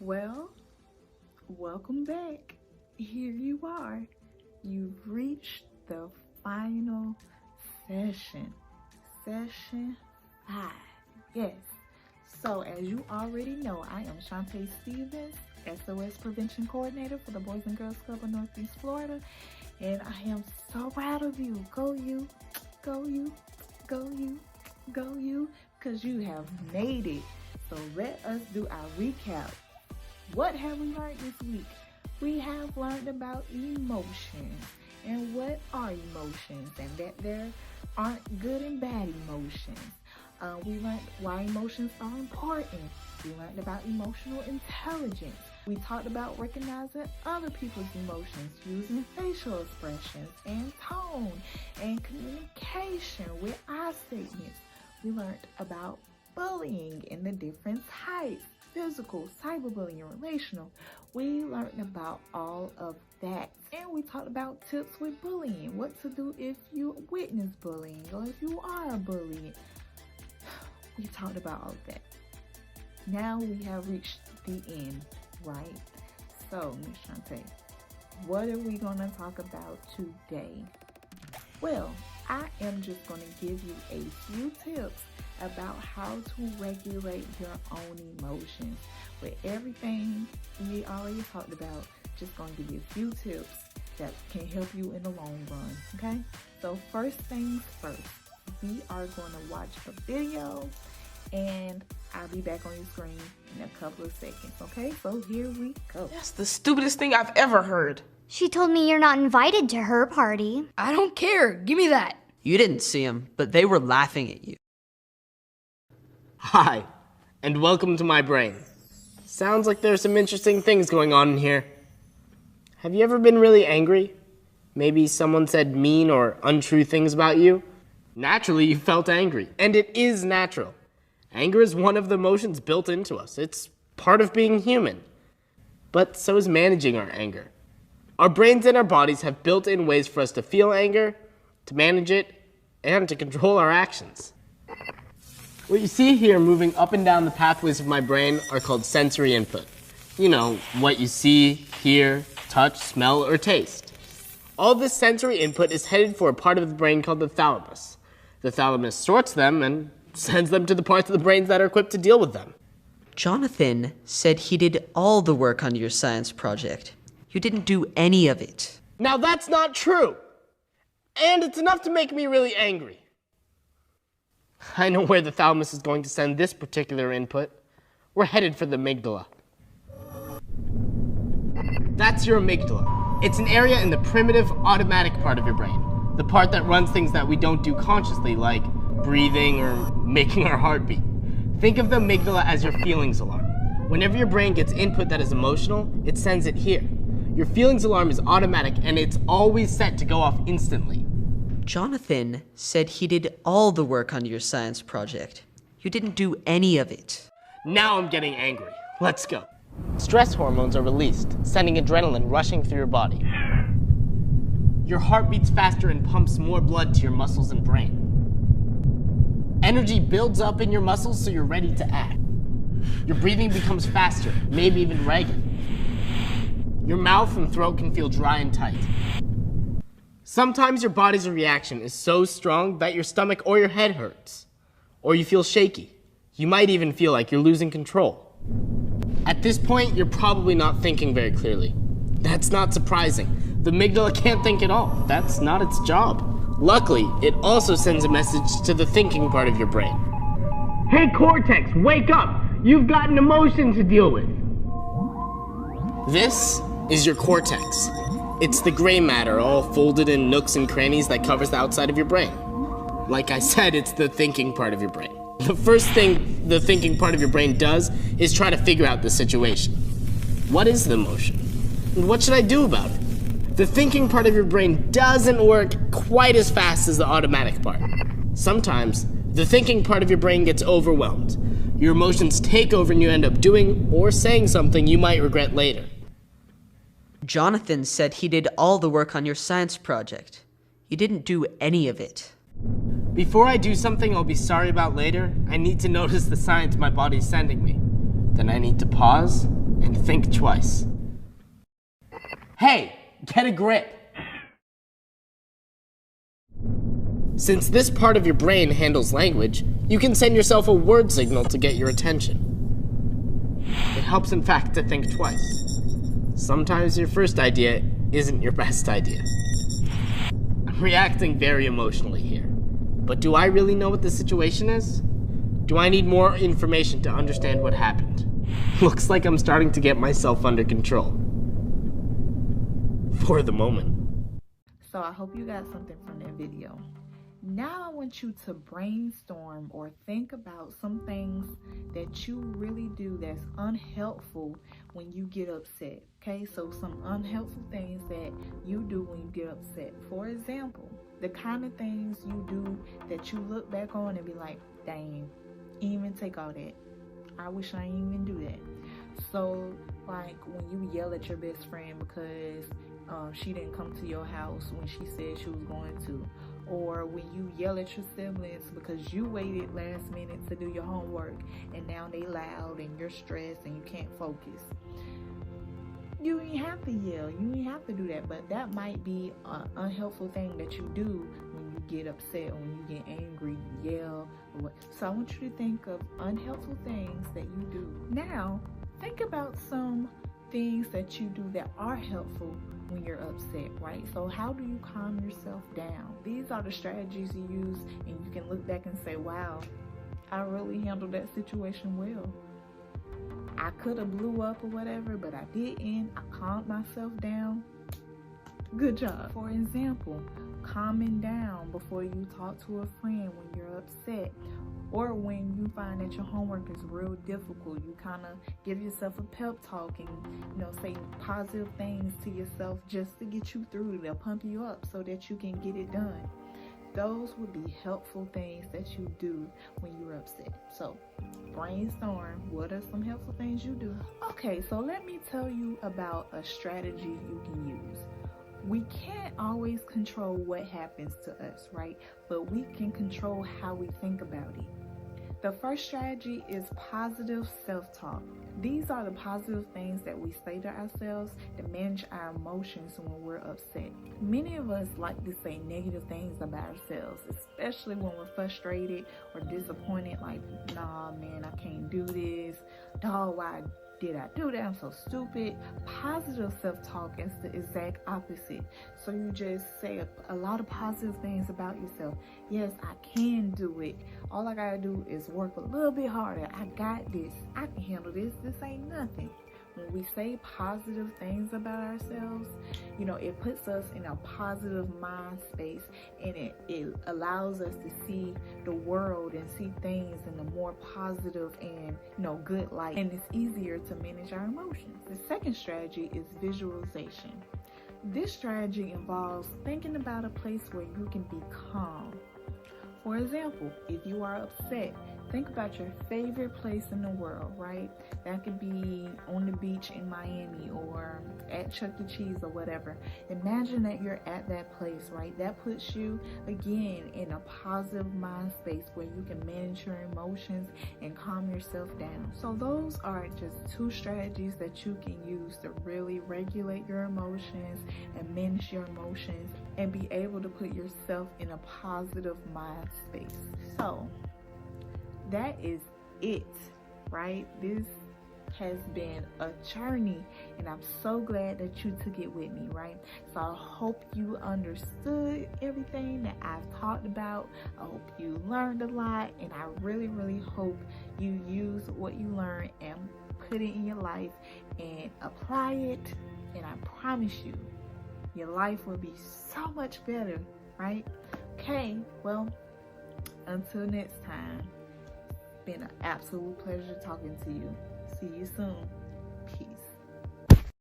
Well, welcome back. Here you are. You've reached the final session. Session 5. Yes. So, as you already know, I am Shantae Stevens, SOS Prevention Coordinator for the Boys and Girls Club of Northeast Florida. And I am so proud of you. Go you, go you, go you, go you, because you have made it. So let us do our recap. What have we learned this week? We have learned about emotions and what are emotions, and that there aren't good and bad emotions. We learned why emotions are important. We learned about emotional intelligence. We talked about recognizing other people's emotions using facial expressions and tone and communication with I statements. We learned about bullying and the different types, physical, cyberbullying, and relational. We learned about all of that. And we talked about tips with bullying, what to do if you witness bullying or if you are bullied. We talked about all of that. Now we have reached the end, right? So, Ms. Shantae, what are we going to talk about today? Well, I am just going to give you a few tips about how to regulate your own emotions. With everything we already talked about, just going to give you a few tips that can help you in the long run, okay? So first things first, we are going to watch a video and I'll be back on your screen in a couple of seconds, okay? So here we go. That's the stupidest thing I've ever heard. She told me you're not invited to her party. I don't care. Give me that. You didn't see them, but they were laughing at you. Hi, and welcome to my brain. Sounds like there's some interesting things going on in here. Have you ever been really angry? Maybe someone said mean or untrue things about you? Naturally, you felt angry, and it is natural. Anger is one of the emotions built into us. It's part of being human. But so is managing our anger. Our brains and our bodies have built-in ways for us to feel anger, to manage it, and to control our actions. What you see here moving up and down the pathways of my brain are called sensory input. You know, what you see, hear, touch, smell, or taste. All this sensory input is headed for a part of the brain called the thalamus. The thalamus sorts them and sends them to the parts of the brain that are equipped to deal with them. Jonathan said he did all the work on your science project. You didn't do any of it. Now that's not true. And it's enough to make me really angry. I know where the thalamus is going to send this particular input. We're headed for the amygdala. That's your amygdala. It's an area in the primitive automatic part of your brain. The part that runs things that we don't do consciously, like breathing or making our heart beat. Think of the amygdala as your feelings alarm. Whenever your brain gets input that is emotional, it sends it here. Your feelings alarm is automatic and it's always set to go off instantly. Jonathan said he did all the work on your science project. You didn't do any of it. Now I'm getting angry. Let's go. Stress hormones are released, sending adrenaline rushing through your body. Your heart beats faster and pumps more blood to your muscles and brain. Energy builds up in your muscles so you're ready to act. Your breathing becomes faster, maybe even ragged. Your mouth and throat can feel dry and tight. Sometimes your body's reaction is so strong that your stomach or your head hurts. Or you feel shaky. You might even feel like you're losing control. At this point, you're probably not thinking very clearly. That's not surprising. The amygdala can't think at all. That's not its job. Luckily, it also sends a message to the thinking part of your brain. Hey cortex, wake up! You've got an emotion to deal with. This is your cortex. It's the gray matter all folded in nooks and crannies that covers the outside of your brain. Like I said, it's the thinking part of your brain. The first thing the thinking part of your brain does is try to figure out the situation. What is the emotion? And what should I do about it? The thinking part of your brain doesn't work quite as fast as the automatic part. Sometimes, the thinking part of your brain gets overwhelmed. Your emotions take over and you end up doing or saying something you might regret later. Jonathan said he did all the work on your science project. You didn't do any of it. Before I do something I'll be sorry about later, I need to notice the signs my body's sending me. Then I need to pause and think twice. Hey, get a grip. Since this part of your brain handles language, you can send yourself a word signal to get your attention. It helps, in fact, to think twice. Sometimes your first idea isn't your best idea. I'm reacting very emotionally here. But do I really know what the situation is? Do I need more information to understand what happened? Looks like I'm starting to get myself under control. For the moment. So I hope you got something from that video. Now I want you to brainstorm or think about some things that you really do that's unhelpful when you get upset. Okay, so some unhelpful things that you do when you get upset. For example, the kind of things you do that you look back on and be like, dang, even take all that. I wish I didn't even do that. So like when you yell at your best friend because she didn't come to your house when she said she was going to, or when you yell at your siblings because you waited last minute to do your homework and now they loud and you're stressed and you can't focus. You ain't have to yell, you ain't have to do that, but that might be an unhelpful thing that you do when you get upset or when you get angry, you yell or what. So I want you to think of unhelpful things that you do. Now think about some things that you do that are helpful when you're upset, right? So how do you calm yourself down? These are the strategies you use, and you can look back and say, wow, I really handled that situation well. I could have blew up or whatever, but I didn't. I calmed myself down. Good job. For example, calming down before you talk to a friend when you're upset, or when you find that your homework is real difficult, you kind of give yourself a pep talk and, say positive things to yourself just to get you through. They'll pump you up so that you can get it done. Those would be helpful things that you do when you're upset. So brainstorm, what are some helpful things you do? Okay, so let me tell you about a strategy you can use. We can't always control what happens to us, right? But we can control how we think about it. The first strategy is positive self-talk. These are the positive things that we say to ourselves to manage our emotions when we're upset. Many of us like to say negative things about ourselves, especially when we're frustrated or disappointed, like, nah, man, I can't do this. Dog, why did I do that? I'm so stupid. Positive self-talk is the exact opposite. So you just say a lot of positive things about yourself. Yes, I can do it. All I gotta do is work a little bit harder. I got this. I can handle this. This ain't nothing. When we say positive things about ourselves, it puts us in a positive mind space, and it allows us to see the world and see things in a more positive and good light, and it's easier to manage our emotions. The second strategy is visualization. This strategy involves thinking about a place where you can be calm. For example, if you are upset, think about your favorite place in the world, right? That could be on the beach in Miami or at Chuck E. Cheese or whatever. Imagine that you're at that place, right? That puts you, again, in a positive mind space where you can manage your emotions and calm yourself down. So those are just two strategies that you can use to really regulate your emotions and manage your emotions and be able to put yourself in a positive mind space. So that is it, right? This has been a journey, and I'm so glad that you took it with me, right? So I hope you understood everything that I've talked about. I hope you learned a lot, and I really, really hope you use what you learned and put it in your life and apply it, and I promise you, your life will be so much better, right? Okay, well, until next time, it's been an absolute pleasure talking to you. See you soon.